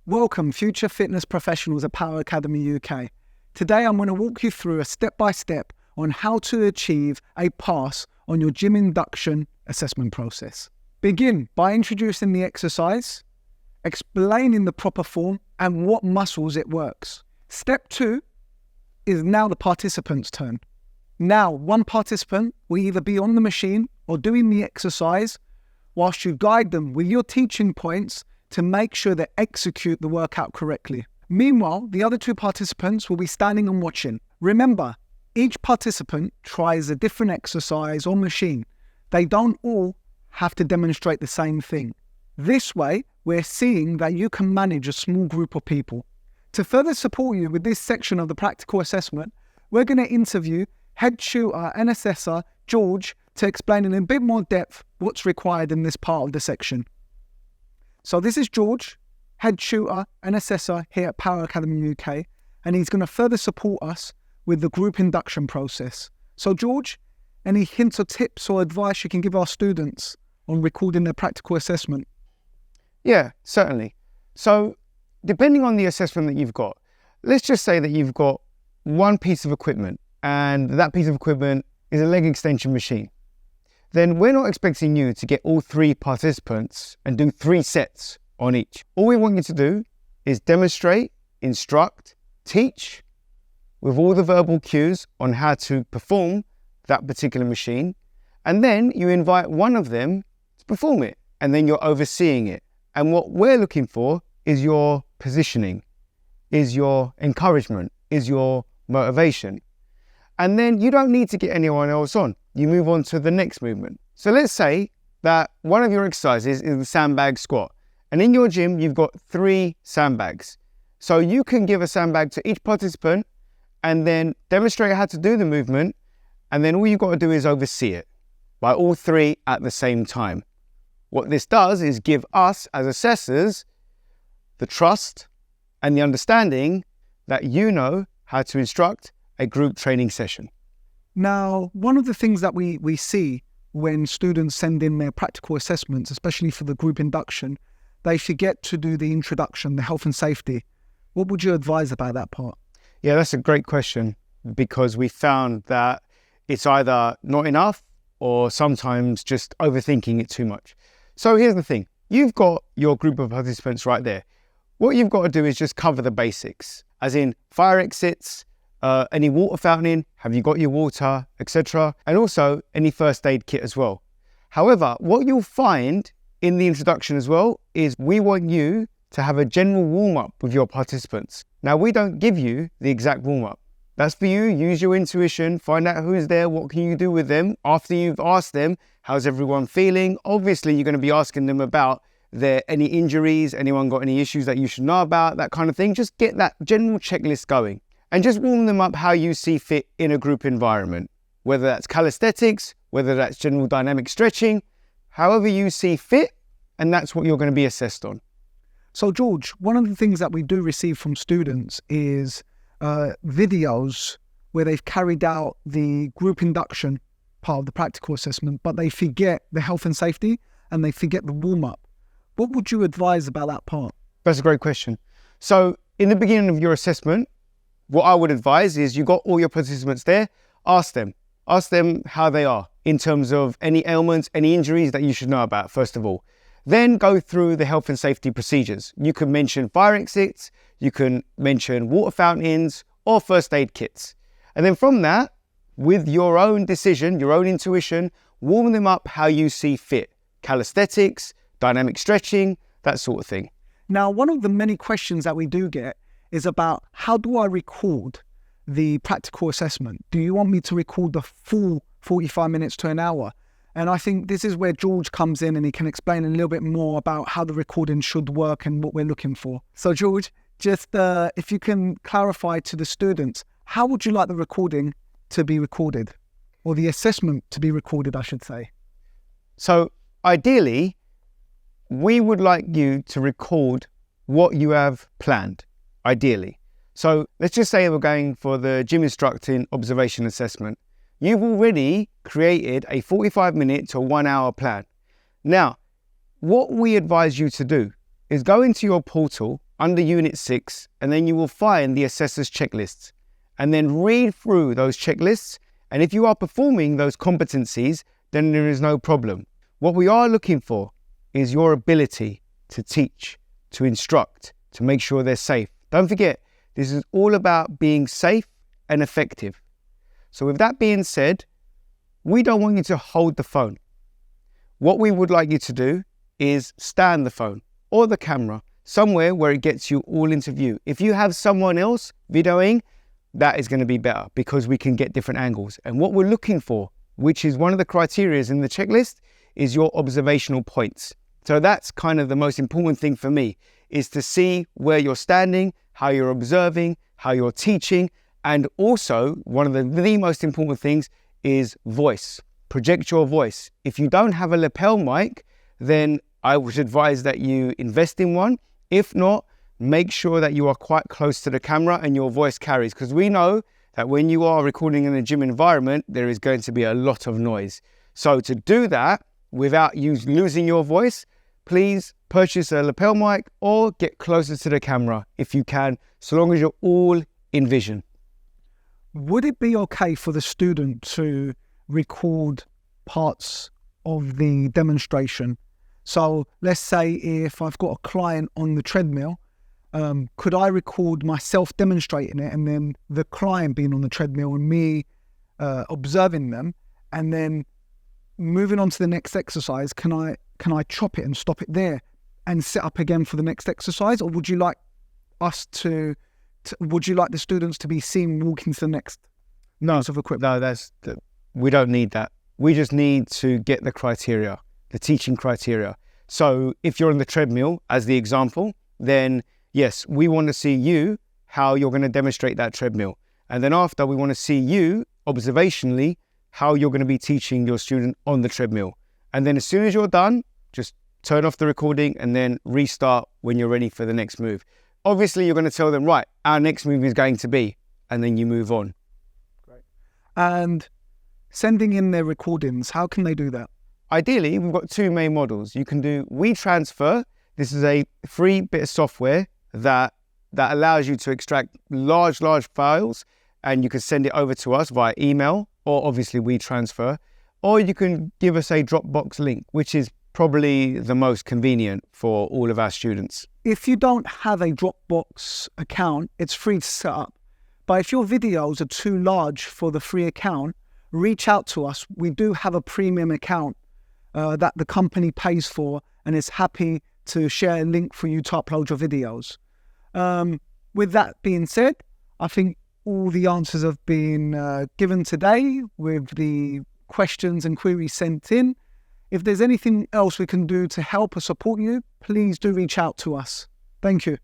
Welcome, future fitness professionals at Power Academy UK. Today I'm going to walk you through a step-by-step on how to achieve a pass on your gym induction assessment process. Begin by introducing the exercise, explaining the proper form and what muscles it works. Step 2 is now the participant's turn. Now, one participant will either be on the machine or doing the exercise whilst you guide them with your teaching points to make sure they execute the workout correctly. Meanwhile, the other two participants will be standing and watching. Remember, each participant tries a different exercise or machine. They don't all have to demonstrate the same thing. This way, we're seeing that you can manage a small group of people. To further support you with this section of the practical assessment, we're going to interview head tutor and assessor George to explain in a bit more depth what's required in this part of the section. So this is George, head tutor and assessor here at Power Academy UK, and he's going to further support us with the group induction process. So George, any hints or tips or advice you can give our students on recording their practical assessment? Yeah, certainly. So depending on the assessment that you've got, let's just say that you've got one piece of equipment and that piece of equipment is a leg extension machine. Then we're not expecting you to get all three participants and do 3 sets on each. All we want you to do is demonstrate, instruct, teach with all the verbal cues on how to perform that particular machine. And then you invite one of them to perform it and then you're overseeing it. And what we're looking for is your positioning, is your encouragement, is your motivation. And then you don't need to get anyone else on. You move on to the next movement. So let's say that one of your exercises is the sandbag squat. And in your gym, you've got 3 sandbags. So you can give a sandbag to each participant and then demonstrate how to do the movement. And then all you've got to do is oversee it by all 3 at the same time. What this does is give us as assessors the trust and the understanding that you know how to instruct a group training session. Now, one of the things that we see when students send in their practical assessments, especially for the group induction, they forget to do the introduction, the health and safety. What would you advise about that part? Yeah, that's a great question, because we found that it's either not enough or sometimes just overthinking it too much. So here's the thing. You've got your group of participants right there. What you've got to do is just cover the basics, as in fire exits, any water fountaining, have you got your water, etc. And also any first aid kit as well. However, what you'll find in the introduction as well is we want you to have a general warm-up with your participants. Now, we don't give you the exact warm-up. That's for you. Use your intuition, find out who's there, what can you do with them. After you've asked them, how's everyone feeling? Obviously, you're going to be asking them about any injuries, anyone got any issues that you should know about, that kind of thing. Just get that general checklist going. And just warm them up how you see fit in a group environment, whether that's calisthenics, whether that's general dynamic stretching, however you see fit, and that's what you're going to be assessed on. So George, one of the things that we do receive from students is videos where they've carried out the group induction part of the practical assessment, but they forget the health and safety and they forget the warm-up. What would you advise about that part? That's a great question. So in the beginning of your assessment, what I would advise is you got all your participants there, ask them how they are in terms of any ailments, any injuries that you should know about, first of all. Then go through the health and safety procedures. You can mention fire exits, you can mention water fountains or first aid kits. And then from that, with your own decision, your own intuition, warm them up how you see fit. Calisthenics, dynamic stretching, that sort of thing. Now, one of the many questions that we do get is about how do I record the practical assessment? Do you want me to record the full 45 minutes to an hour? And I think this is where George comes in and he can explain a little bit more about how the recording should work and what we're looking for. So George, just if you can clarify to the students, how would you like the recording to be recorded? Or the assessment to be recorded, I should say. So ideally, we would like you to record what you have planned. Ideally. So let's just say we're going for the gym instructing observation assessment. You've already created a 45-minute to 1 hour plan. Now, what we advise you to do is go into your portal under Unit 6, and then you will find the assessor's checklists. And then read through those checklists. And if you are performing those competencies, then there is no problem. What we are looking for is your ability to teach, to instruct, to make sure they're safe. Don't forget, this is all about being safe and effective. So with that being said, we don't want you to hold the phone. What we would like you to do is stand the phone or the camera somewhere where it gets you all into view. If you have someone else videoing, that is going to be better because we can get different angles. And what we're looking for, which is one of the criteria in the checklist, is your observational points. So that's kind of the most important thing for me, is to see where you're standing, how you're observing, how you're teaching, and also one of the most important things is voice. Project your voice. If you don't have a lapel mic, then I would advise that you invest in one. If not, make sure that you are quite close to the camera and your voice carries, because we know that when you are recording in a gym environment, there is going to be a lot of noise. So to do that without you losing your voice, please purchase a lapel mic or get closer to the camera if you can, so long as you're all in vision. Would it be okay for the student to record parts of the demonstration? So let's say if I've got a client on the treadmill, could I record myself demonstrating it and then the client being on the treadmill and me observing them, and then moving on to the next exercise, can I chop it and stop it there and set up again for the next exercise? Or would you like us would you like the students to be seen walking to the next piece of equipment? No, we don't need that. We just need to get the criteria, the teaching criteria. So if you're on the treadmill, as the example, then yes, we want to see you, how you're going to demonstrate that treadmill. And then after, we want to see you, observationally, how you're going to be teaching your student on the treadmill. And then as soon as you're done, just turn off the recording and then restart when you're ready for the next move. Obviously, you're going to tell them, right, our next move is going to be, and then you move on. Great. And sending in their recordings, how can they do that? Ideally, we've got two main models. You can do WeTransfer. This is a free bit of software that allows you to extract large files, and you can send it over to us via email, or obviously WeTransfer, or you can give us a Dropbox link, which is probably the most convenient for all of our students. If you don't have a Dropbox account, it's free to set up. But if your videos are too large for the free account, reach out to us. We do have a premium account that the company pays for and is happy to share a link for you to upload your videos. With that being said, I think all the answers have been given today with the questions and queries sent in. If there's anything else we can do to help or support you, please do reach out to us. Thank you.